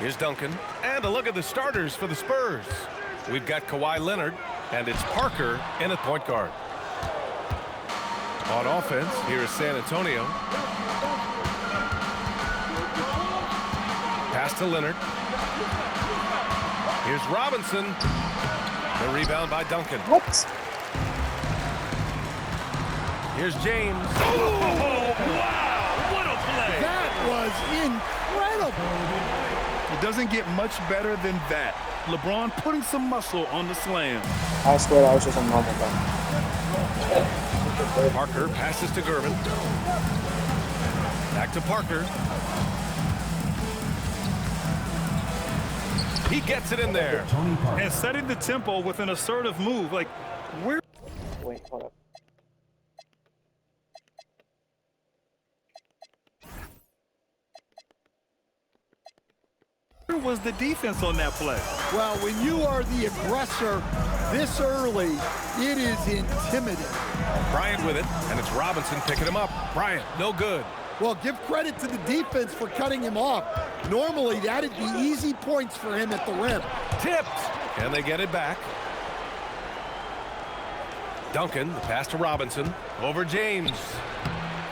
Here's Duncan. And a look at the starters for the Spurs. We've got Kawhi Leonard, and it's Parker in at point guard. On offense, here is San Antonio. Pass to Leonard. Here's Robinson. The rebound by Duncan. Whoops. Here's James. Oh, wow! What a play! That was incredible. It doesn't get much better than that. LeBron putting some muscle on the slam. I swear that was just a normal play. Parker passes to Gervin. Back to Parker. He gets it in there. And setting the tempo with an assertive move. Like, where Wait, hold up. was the defense on that play? Well, when you are the aggressor this early, it is intimidating. Bryant with it, and it's Robinson picking him up. Bryant, no good. Well, give credit to the defense for cutting him off. Normally, that'd be easy points for him at the rim. Tipped, and they get it back. Duncan, the pass to Robinson, over James.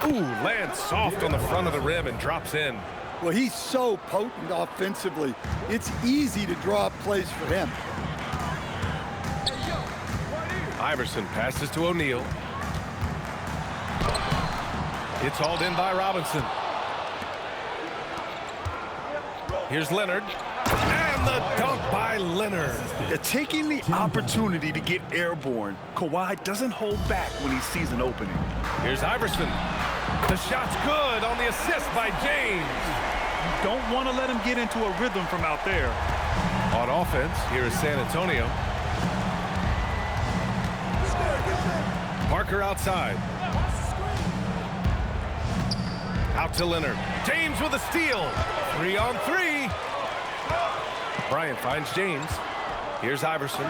Ooh, lands soft on the front of the rim and drops in. Well, he's so potent offensively. It's easy to draw up plays for him. Iverson passes to O'Neal. It's hauled in by Robinson. Here's Leonard. And the dunk by Leonard. They're taking the opportunity to get airborne. Kawhi doesn't hold back when he sees an opening. Here's Iverson. The shot's good on the assist by James. You don't want to let him get into a rhythm from out there. On offense, here is San Antonio. Parker outside. Out to Leonard. James with a steal. 3-on-3. Bryant finds James. Here's Iverson.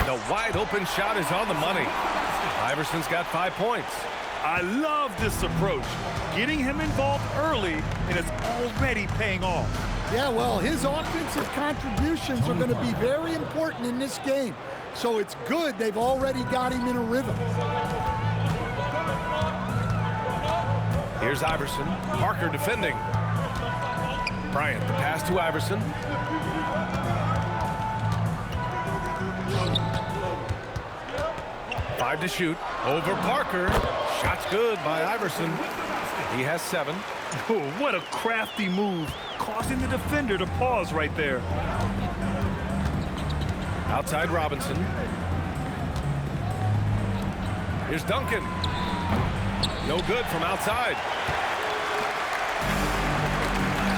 The wide open shot is on the money. Iverson's got 5 points. I love this approach. Getting him involved early, and it's already paying off. Yeah, well, his offensive contributions are going to be very important in this game. So it's good they've already got him in a rhythm. Here's Iverson. Parker defending. Bryant, the pass to Iverson. Five to shoot. Over Parker. Shot's good by Iverson. He has 7. Oh, what a crafty move, causing the defender to pause right there. Outside Robinson. Here's Duncan. No good from outside.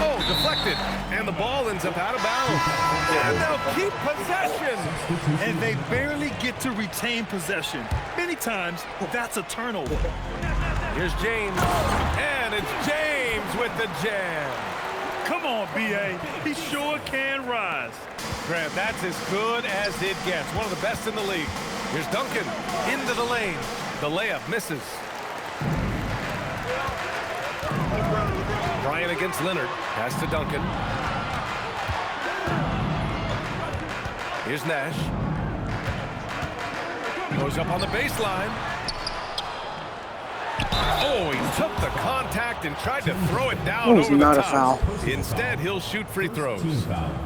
Oh, deflected. And the ball ends up out of bounds. And they'll keep possession. And they barely get to retain possession. Many times, that's a turnover. Here's James. And it's James with the jam. Come on, B.A. He sure can rise. Grant, that's as good as it gets. One of the best in the league. Here's Duncan into the lane. The layup misses. Bryant against Leonard. Pass to Duncan. Here's Nash. Goes up on the baseline. Oh, he took the contact and tried to throw it down over the not top. a foul. Instead, he'll shoot free throws.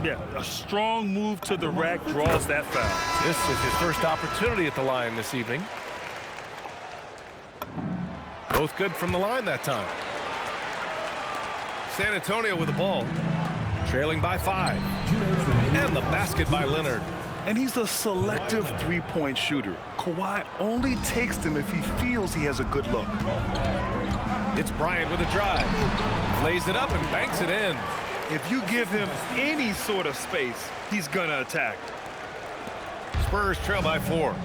Yeah, a strong move to the rack draws that foul. This is his first opportunity at the line this evening. Both good from the line that time. San Antonio with the ball, trailing by 5. And the basket by Leonard. And he's a selective three-point shooter. Kawhi only takes them if he feels he has a good look. It's Bryant with a drive. Lays it up and banks it in. If you give him any sort of space, he's gonna attack. Spurs trail by 4.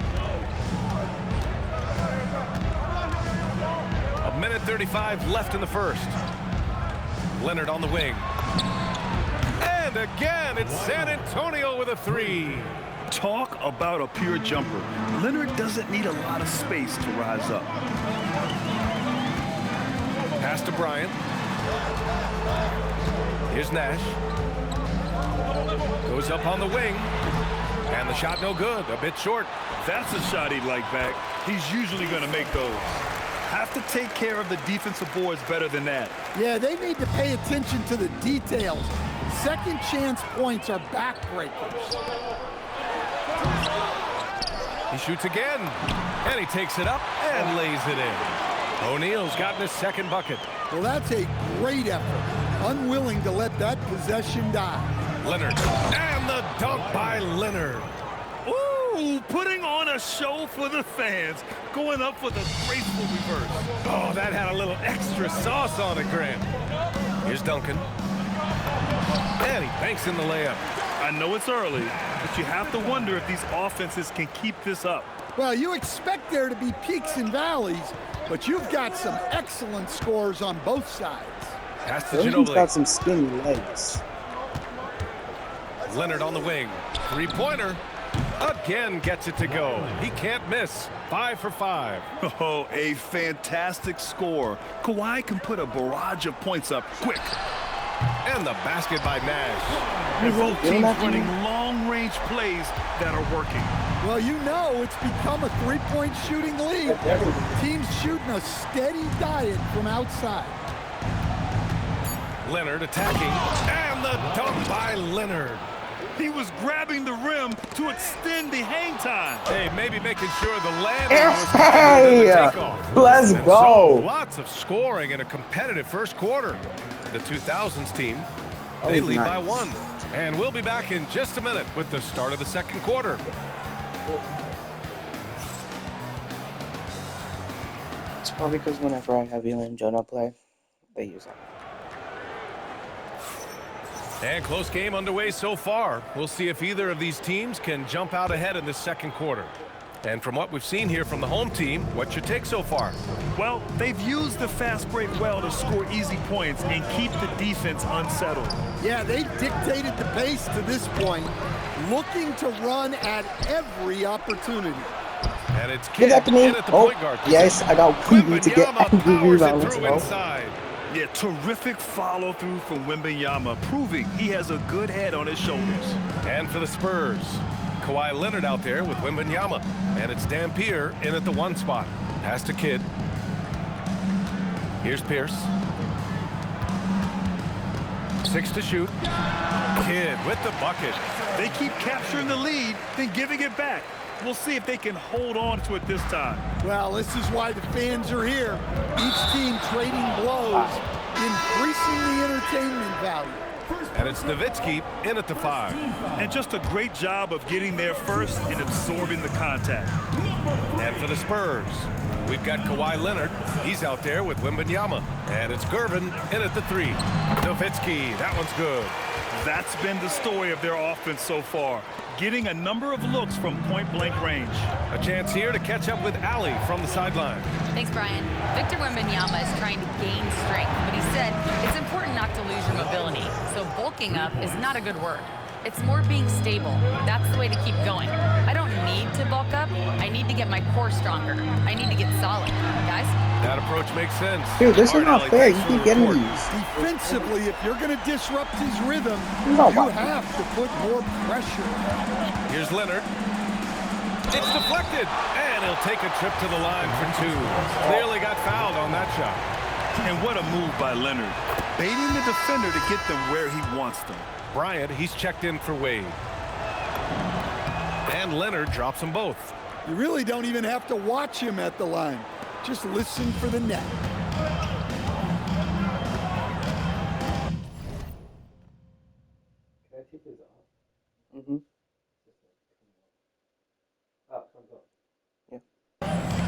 1:35 left in the first. Leonard on the wing. And again, it's San Antonio with a 3. Talk about a pure jumper. Leonard doesn't need a lot of space to rise up. Pass to Bryant. Here's Nash. Goes up on the wing. And the shot no good. A bit short. That's a shot he'd like back. He's usually going to make those. Have to take care of the defensive boards better than that. Yeah, they need to pay attention to the details. Second chance points are backbreakers. He shoots again. And he takes it up and lays it in. O'Neal's gotten his second bucket. Well, that's a great effort. Unwilling to let that possession die. Leonard. And the dunk by Leonard. Ooh, putting on a show for the fans. Going up with a graceful reverse. Oh, that had a little extra sauce on it, Grant. Here's Duncan. And he banks in the layup. I know it's early, but you have to wonder if these offenses can keep this up. Well, you expect there to be peaks and valleys, but you've got some excellent scores on both sides. Pass to Williams Ginobili. got some skinny legs. Leonard on the wing. Three-pointer. Again gets it to go. He can't miss. 5 for 5. Oh, a fantastic score. Kawhi can put a barrage of points up quick. And the basket by Nash. And both teams running long-range plays that are working. Well, you know it's become a three-point shooting league. Teams shooting a steady diet from outside. Leonard attacking. And the dunk by Leonard. He was grabbing the rim to extend the hang time. Hey, maybe making sure the landing was Hey! the takeoff. Let's And go. So, lots of scoring in a competitive first quarter. The 2000s team, they Oh, lead by nice. 1. And we'll be back in just a minute with the start of the second quarter. It's probably because whenever I have Eli and Jonah play, they use it. And close game underway so far. We'll see if either of these teams can jump out ahead in this second quarter. And from what we've seen here from the home team, what's your take so far? Well, they've used the fast break well to score easy points and keep the defense unsettled. Yeah, they dictated the pace to this point, looking to run at every opportunity. And it's Give Kidd that to me. in at the Oh, point guard yes, I got Quimby to get Wembanyama angry powers it rebounds. through Well. inside. Yeah, terrific follow-through from Wembanyama, proving he has a good head on his shoulders. And for the Spurs, Kawhi Leonard out there with Wembanyama. And it's Dampier in at the 1 spot. Pass to Kidd. Here's Pierce. 6 to shoot. Kidd with the bucket. They keep capturing the lead, then giving it back. We'll see if they can hold on to it this time. Well, this is why the fans are here. Each team trading blows, increasing the entertainment value. And it's Nowitzki in at the 5. And just a great job of getting there first and absorbing the contact. And for the Spurs, we've got Kawhi Leonard. He's out there with Wembanyama. And it's Gervin in at the 3. Nowitzki, that one's good. That's been the story of their offense so far, getting a number of looks from point-blank range. A chance here to catch up with Allie from the sideline. Thanks, Brian. Victor Wembanyama is trying to gain strength, but he said it's important not to lose your mobility. So bulking up is not a good word. It's more being stable. That's the way to keep going. I don't need to bulk up. I need to get my core stronger. I need to get solid. Guys? That approach makes sense. Dude, this is All right, not Allie, fair. You thanks for keep the getting report. these. Defensively, if you're going to disrupt his rhythm, No, you but- have to put more pressure. Here's Leonard. It's deflected. And he'll take a trip to the line for 2. Clearly got fouled on that shot. And what a move by Leonard, baiting the defender to get them where he wants them. Bryant, he's checked in for Wade. And Leonard drops them both. You really don't even have to watch him at the line. Just listen for the net. Mm-hmm.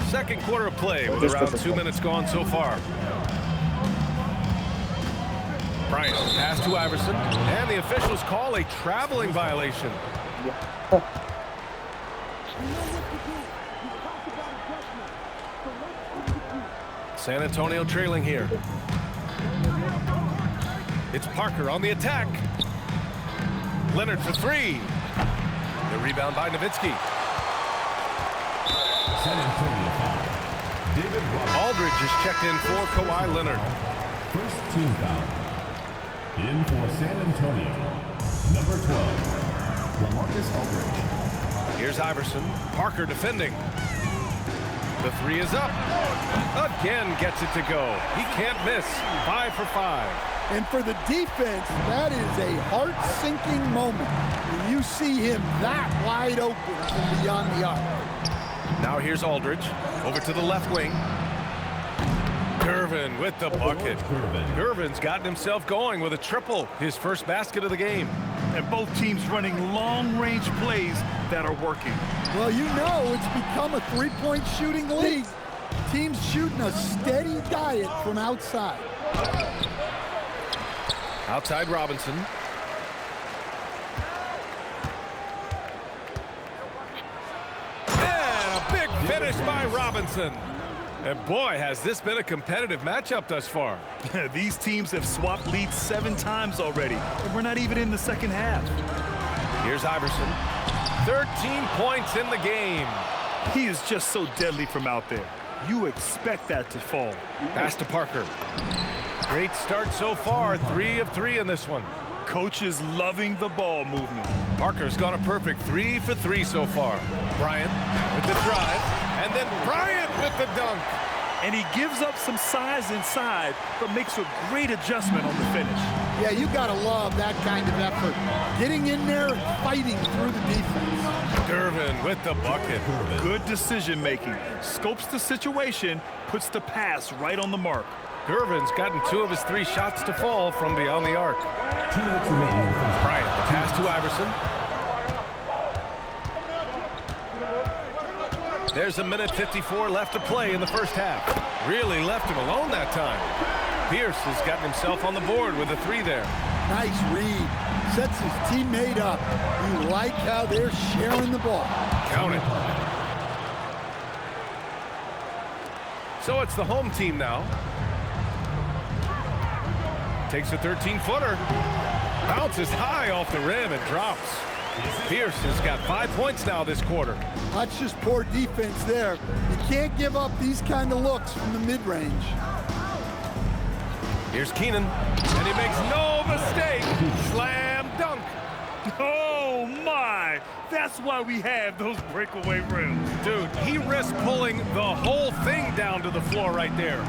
Second quarter of play with Just around perfect. 2 minutes gone so far. Bryant pass to Iverson. And the officials call a traveling violation. Yeah. San Antonio trailing here. It's Parker on the attack. Leonard for 3. The rebound by Nowitzki. San Antonio foul. David Robinson. Aldridge is checked in for Kawhi Leonard. First team foul. In for San Antonio. Number 12, LaMarcus Aldridge. Here's Iverson. Parker defending. The three is up. Again gets it to go. He can't miss. 5 for 5. And for the defense, that is a heart-sinking moment when you see him that wide open from beyond the arc. Now here's Aldridge. Over to the left wing. Gervin with the bucket. Gervin's gotten himself going with a triple. His first basket of the game. And both teams running long-range plays that are working. Well, you know it's become a three-point shooting league. Teams shooting a steady diet from outside. Outside Robinson. And a big finish by Robinson. And boy, has this been a competitive matchup thus far. These teams have swapped leads 7 times already, and we're not even in the second half. Here's Iverson. 13 points in the game. He is just so deadly from out there. You expect that to fall. Pass to Parker. Great start so far. 3 of 3 in this one. Coach is loving the ball movement. Parker's gone a perfect 3 for 3 so far. Bryant with the drive, and then Bryant with the dunk. And he gives up some size inside, but makes a great adjustment on the finish. Yeah, you gotta love that kind of effort. Getting in there and fighting through the defense. Gervin with the bucket. Good decision making. Scopes the situation, puts the pass right on the mark. Gervin's gotten 2 of his 3 shots to fall from beyond the arc. 2 minutes remaining. Bryant, the pass to Iverson. There's 1:54 left to play in the first half. Really left him alone that time. Pierce has gotten himself on the board with a 3 there. Nice read. Sets his teammate up. You like how they're sharing the ball. Count it. So it's the home team now. Takes a 13-footer. Bounces high off the rim and drops. Pierce has got 5 points now this quarter. That's just poor defense there. You can't give up these kind of looks from the mid-range. Here's Keenan, and he makes no mistake. Slam dunk. Oh, my! That's why we have those breakaway rims. Dude, he risked pulling the whole thing down to the floor right there.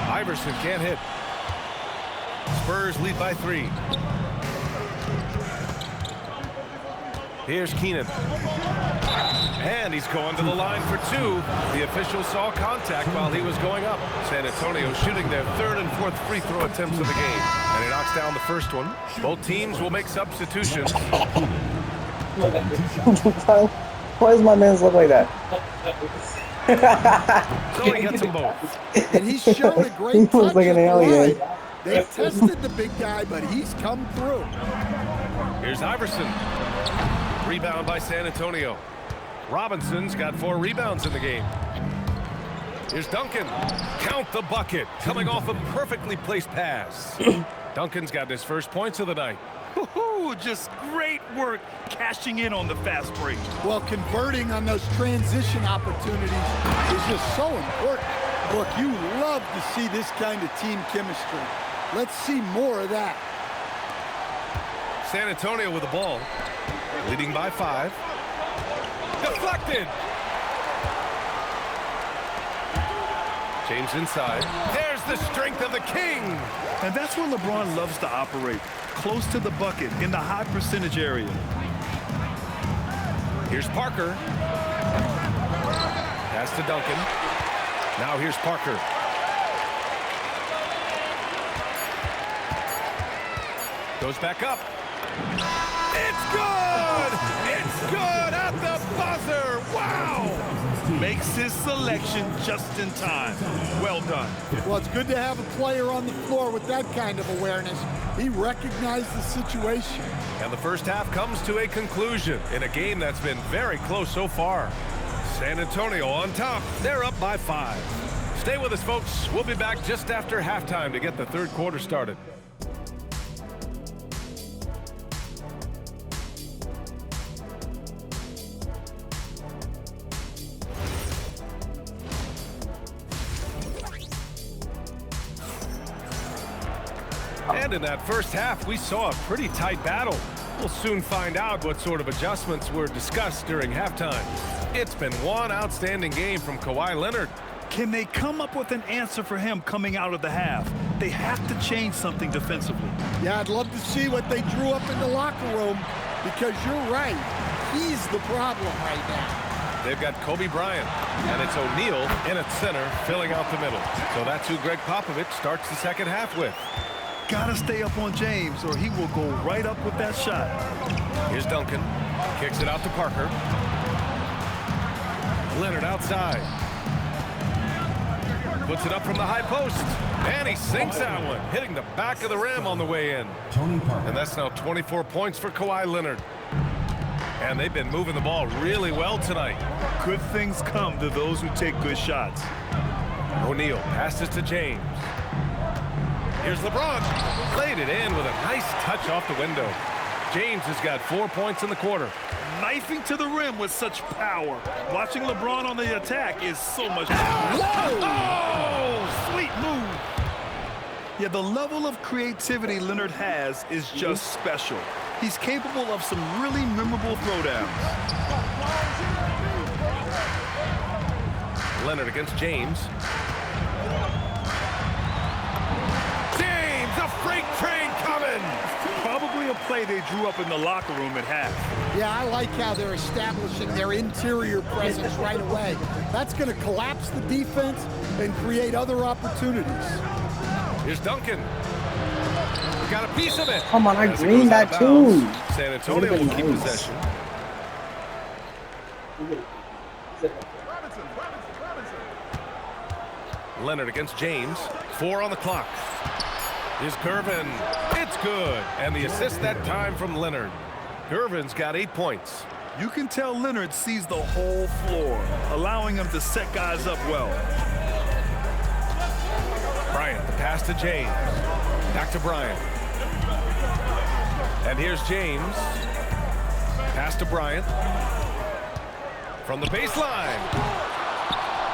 Iverson can't hit. Spurs lead by 3. Here's Keenan. And he's going to the line for 2. The official saw contact while he was going up. San Antonio shooting their 3rd and 4th free throw attempts of the game. And he knocks down the first one. Both teams will make substitutions. Why does my man's look like that? So he gets them both. And he's shown a great He touch looks like an at the alien. line. They've tested the big guy, but he's come through. Here's Iverson. Rebound by San Antonio. Robinson's got 4 rebounds in the game. Here's Duncan. Count the bucket. Coming off a perfectly placed pass. Duncan's got his first points of the night. Woohoo! Just great work cashing in on the fast break. Well, converting on those transition opportunities is just so important. Look, you love to see this kind of team chemistry. Let's see more of that. San Antonio with the ball. Leading by 5. Deflected. James inside. There's the strength of the king. And that's where LeBron loves to operate. Close to the bucket, in the high percentage area. Here's Parker. Pass to Duncan. Now here's Parker. Goes back up. It's good! It's good at the buzzer! Wow! Makes his selection just in time. Well done. Well, it's good to have a player on the floor with that kind of awareness. He recognized the situation. And the first half comes to a conclusion in a game that's been very close so far. San Antonio on top. They're up by 5. Stay with us, folks. We'll be back just after halftime to get the third quarter started. And in that first half, we saw a pretty tight battle. We'll soon find out what sort of adjustments were discussed during halftime. It's been one outstanding game from Kawhi Leonard. Can they come up with an answer for him coming out of the half? They have to change something defensively. Yeah, I'd love to see what they drew up in the locker room, because you're right. He's the problem right now. They've got Kobe Bryant, and it's O'Neal in at center, filling out the middle. So that's who Greg Popovich starts the second half with. Gotta stay up on James, or he will go right up with that shot. Here's Duncan. Kicks it out to Parker. Leonard outside. Puts it up from the high post. And he sinks that one, hitting the back of the rim on the way in. Tony Parker. And that's now 24 points for Kawhi Leonard. And they've been moving the ball really well tonight. Good things come to those who take good shots. O'Neal passes to James. Here's LeBron. Played it in with a nice touch off the window. James has got 4 points in the quarter. Knifing to the rim with such power. Watching LeBron on the attack is so much fun. Whoa! Oh, sweet move. Yeah, the level of creativity Leonard has is just special. He's capable of some really memorable throwdowns. Leonard against James. James, a freight train coming! Probably a play they drew up in the locker room at half. Yeah, I like how they're establishing their interior presence right away. That's going to collapse the defense and create other opportunities. Here's Duncan. Got a piece of it. Come on, I As it greened goes out that of bounds, too. San Antonio will keep Nice. possession. Leonard against James. 4 on the clock. Here's Gervin. It's good. And the assist that time from Leonard. Gervin's got 8 points. You can tell Leonard sees the whole floor, allowing him to set guys up well. Bryant, the pass to James. Back to Bryant. And here's James. Pass to Bryant. From the baseline.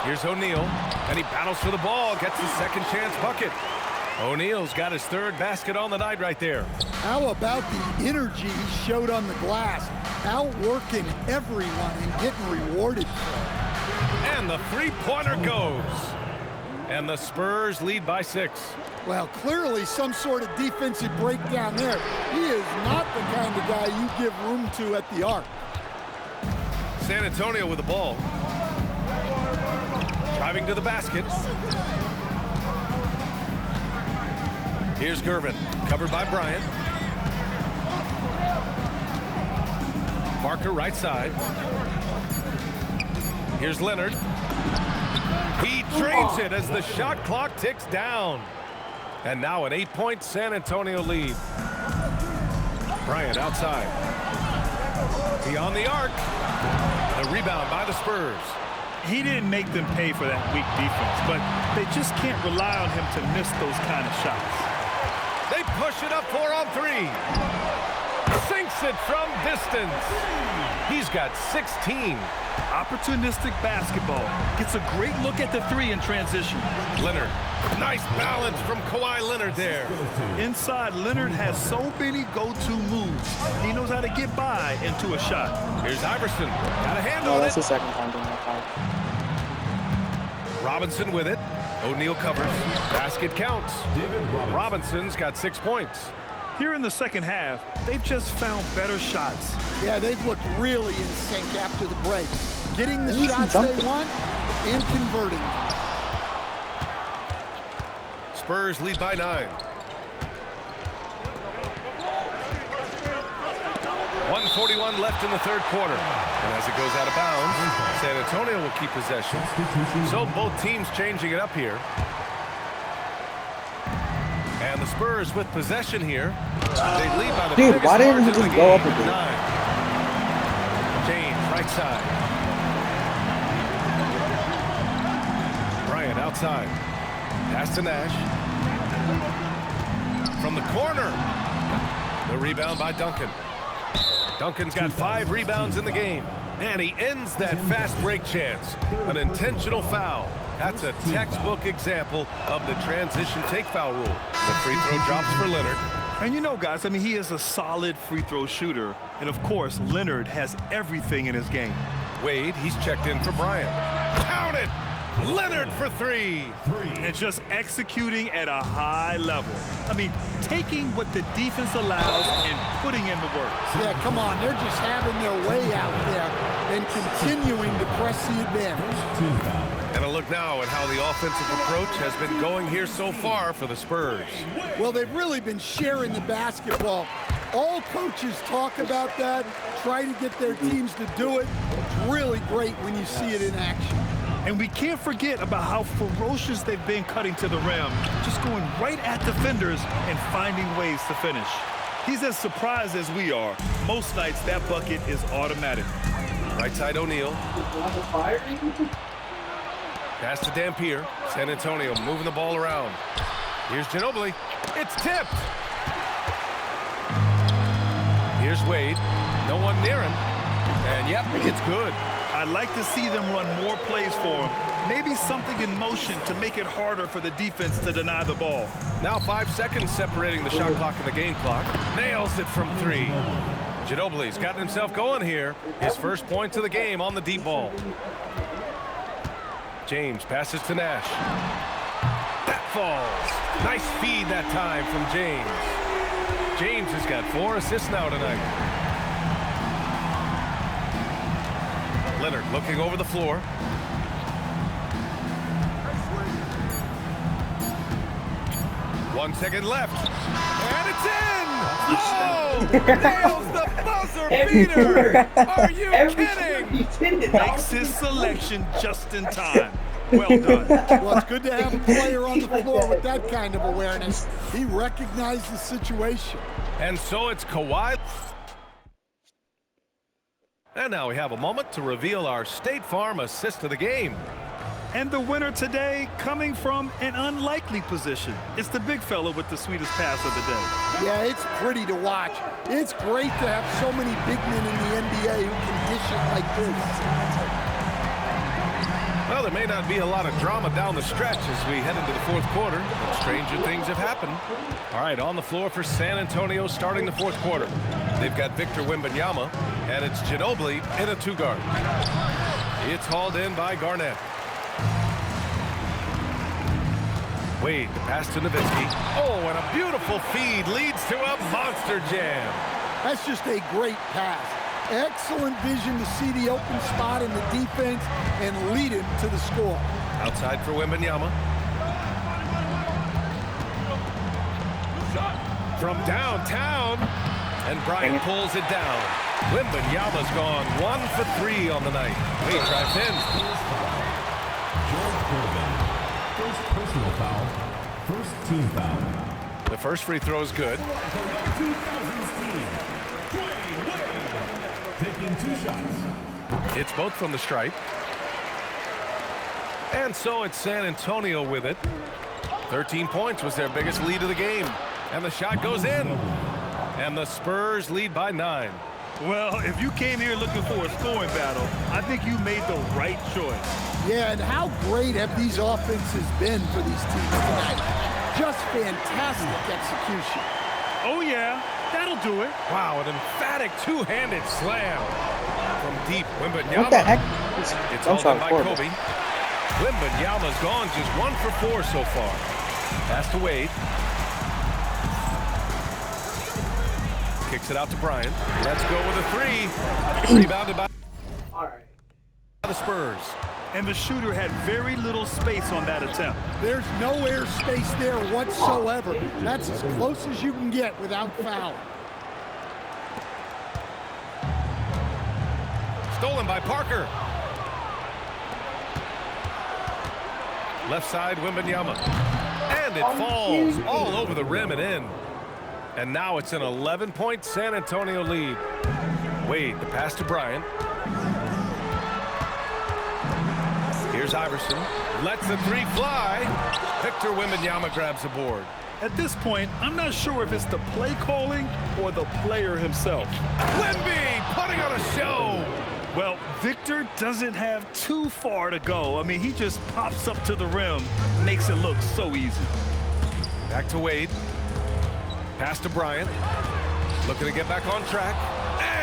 Here's O'Neal. And he battles for the ball. Gets his second chance bucket. O'Neal's got his third basket on the night right there. How about the energy he showed on the glass? Outworking everyone and getting rewarded for it. And the three-pointer goes. And the Spurs lead by 6. Well, clearly some sort of defensive breakdown there. He is not the kind of guy you give room to at the arc. San Antonio with the ball. Driving to the basket. Here's Gervin, covered by Bryant. Parker right side. Here's Leonard. He drains it as the shot clock ticks down. And now an 8-point San Antonio lead. Bryant outside. Beyond the arc. The rebound by the Spurs. He didn't make them pay for that weak defense, but they just can't rely on him to miss those kind of shots. They push it up 4 on 3. Sinks it from distance. He's got 16. Opportunistic basketball. Gets a great look at the 3 in transition. Leonard. Nice balance from Kawhi Leonard there. Inside, Leonard has so many go-to moves. He knows how to get by into a shot. Here's Iverson. Got a hand Oh, on that's it. the second time doing that foul. Robinson with it. O'Neal covers. Basket counts. Robinson's got 6 points. Here in the second half, they've just found better shots. Yeah, they've looked really in sync after the break. Getting the Easy shots they jumping. want and converting. Spurs lead by 9. 1:41 left in the third quarter. And as it goes out of bounds, San Antonio will keep possession. So both teams changing it up here. And the Spurs with possession here. They lead by the Dude, biggest why didn't he margin in just the go up game, a bit? 9. James, right side. Bryant outside. Pass to Nash. From the corner. The rebound by Duncan. Duncan's got 5 rebounds in the game. And he ends that fast break chance. An intentional foul. That's a textbook example of the transition take foul rule. The free throw drops for Leonard. And you know, guys, I mean, he is a solid free throw shooter. And, of course, Leonard has everything in his game. Wade, he's checked in for Bryant. Count it! Leonard for three. And just executing at a high level. I mean, taking what the defense allows and putting in the work. Yeah, come on. They're just having their way out there and continuing to press the advantage. And a look now at how the offensive approach has been going here so far for the Spurs. Well, they've really been sharing the basketball. All coaches talk about that, try to get their teams to do it. It's really great when you see it in action. And we can't forget about how ferocious they've been cutting to the rim, just going right at defenders and finding ways to finish. He's as surprised as we are. Most nights, that bucket is automatic. Right side O'Neal. Pass to Dampier. San Antonio moving the ball around. Here's Ginobili. It's tipped. Here's Wade. No one near him. And yep, it's good. I'd like to see them run more plays for him. Maybe something in motion to make it harder for the defense to deny the ball. Now 5 seconds separating the shot clock and the game clock. Nails it from three. Ginobili's gotten himself going here. His first points of the game on the deep ball. James passes to Nash. That falls. Nice feed that time from James. James has got 4 assists now tonight. Leonard looking over the floor. One second left. And it's in! Oh! Nails the buzzer beater! Are you kidding? Makes his selection just in time. Well done. Well, it's good to have a player on the floor with that kind of awareness. He recognized the situation. And so it's Kawhi. And now we have a moment to reveal our State Farm assist of the game. And the winner today coming from an unlikely position. It's the big fella with the sweetest pass of the day. Yeah, it's pretty to watch. It's great to have so many big men in the NBA who can dish it like this. Well, there may not be a lot of drama down the stretch as we head into the fourth quarter, but stranger things have happened. All right, on the floor for San Antonio starting the fourth quarter. They've got Victor Wembanyama, and it's Ginobili in a two-guard. It's hauled in by Garnett. Wade, the pass to Nowitzki. Oh, and a beautiful feed leads to a monster jam. That's just a great pass. Excellent vision to see the open spot in the defense and lead him to the score. Outside for Wembanyama. From downtown, and Bryant pulls it down. Wembanyama's gone 1 for 3 on the night. Wade drives in. George Corbin. First personal foul. First team foul. The first free throw is good. 2000's team. Dwayne Wade. Taking 2 shots. It's both from the stripe. And so it's San Antonio with it. 13 points was their biggest lead of the game. And the shot goes in. And the Spurs lead by 9. Well, if you came here looking for a scoring battle, I think you made the right choice. Yeah, and how great have these offenses been for these teams tonight? Just fantastic execution. Oh, yeah, that'll do it. Wow, an emphatic two-handed slam from deep. Wembanyama. What the heck? It's I'm held sorry, in by horrible. Kobe. Wembanyama's gone just 1 for 4 so far. Pass to Wade. Kicks it out to Bryant. Let's go with a 3. Rebounded by the Spurs. And the shooter had very little space on that attempt. There's no air space there whatsoever. That's as close as you can get without fouling. Stolen by Parker. Left side, Wembanyama. And it falls all over the rim and in. And now it's an 11-point San Antonio lead. Wade, the pass to Bryant. Here's Iverson. Lets the 3 fly. Victor Wembanyama grabs the board. At this point, I'm not sure if it's the play calling or the player himself. Wemby putting on a show. Well, Victor doesn't have too far to go. I mean, he just pops up to the rim, makes it look so easy. Back to Wade. Pass to Bryant. Looking to get back on track.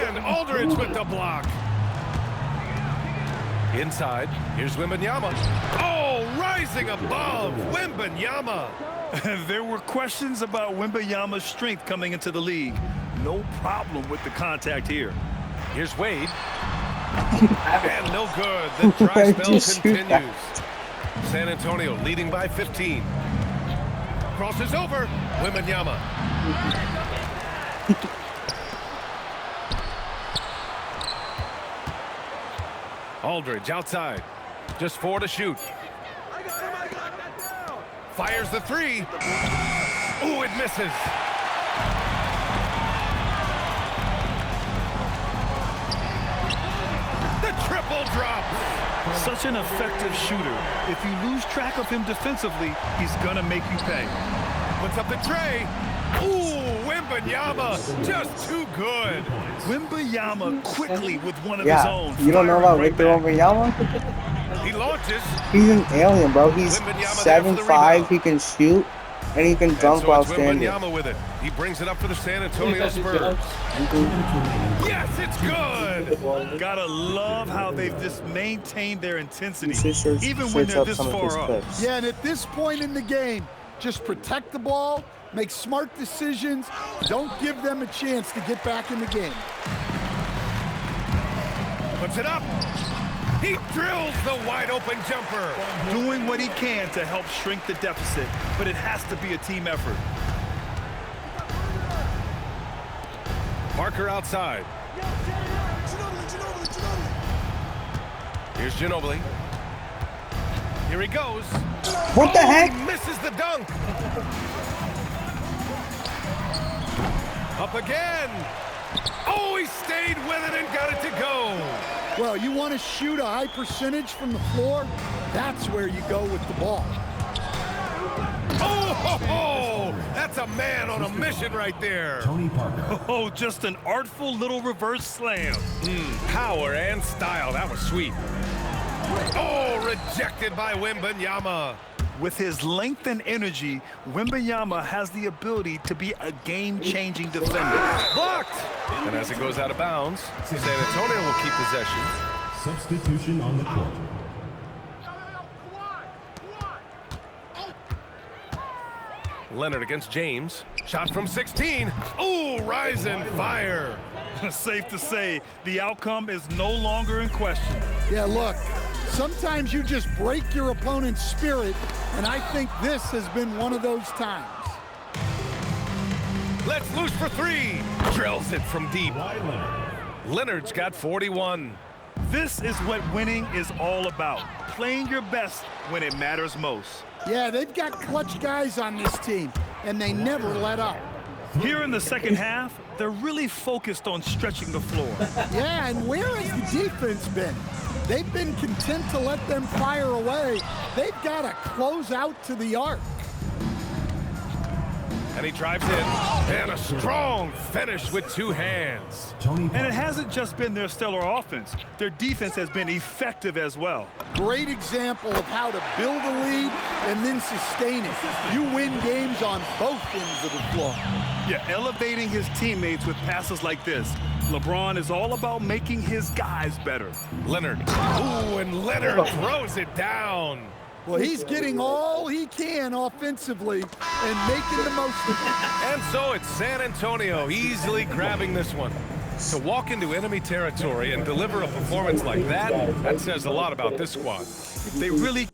And Aldridge with the block. Inside, here's Wembanyama. Oh, rising above, Wembanyama. There were questions about Wembanyama's strength coming into the league. No problem with the contact here. Here's Wade. And no good. The dry spell continues. San Antonio leading by 15. Crosses over. Wembanyama. Aldridge outside. Just 4 to shoot. Fires the 3. Ooh, it misses. The triple drop. Such an effective shooter. If you lose track of him defensively, he's going to make you pay. Puts up the tray. Ooh, Wembanyama, just too good. Wembanyama quickly with one of his own. You don't know about Victor Wembanyama? He launches. He's an alien, bro. He's Wembanyama there for the 7'5", rebound. he can shoot, and he can dunk So while it's standing. Wembanyama with it. He brings it up for the San Antonio Spurs. Yes, it's good. Gotta love how they've just maintained their intensity, even when Switch they're up this some of his far up. clips. Yeah, and at this point in the game, just protect the ball, make smart decisions, don't give them a chance to get back in the game. Puts it up. He drills the wide open jumper. Doing what he can to help shrink the deficit, but it has to be a team effort. Parker outside. Here's Ginobili. Here he goes. What the heck? He misses the dunk. Up again. Oh, he stayed with it and got it to go. Well, you want to shoot a high percentage from the floor? That's where you go with the ball. Oh, ho, ho. That's a man on a mission right there. Tony Parker. Oh, just an artful little reverse slam. Power and style. That was sweet. Oh, rejected by Wembanyama. With his length and energy, Wembanyama has the ability to be a game-changing defender. Blocked. And as it goes out of bounds, San Antonio will keep possession. Substitution on the court. Leonard against James. Shot from 16. Ooh, rise and fire. Safe to say, the outcome is no longer in question. Yeah, look, sometimes you just break your opponent's spirit, and I think this has been one of those times. Let's loose for 3. Drills it from deep. Leonard's got 41. This is what winning is all about. Playing your best when it matters most. Yeah, they've got clutch guys on this team, and they never let up. Here in the second half, they're really focused on stretching the floor. Yeah, and where has the defense been? They've been content to let them fire away. They've got to close out to the arc. And he drives in. And a strong finish with 2 hands. And it hasn't just been their stellar offense. Their defense has been effective as well. Great example of how to build a lead and then sustain it. You win games on both ends of the floor. Yeah, elevating his teammates with passes like this. LeBron is all about making his guys better. Leonard. Ooh, and Leonard throws it down. Well, he's getting all he can offensively and making the most of it. And so it's San Antonio easily grabbing this one. To walk into enemy territory and deliver a performance like that, that says a lot about this squad. They really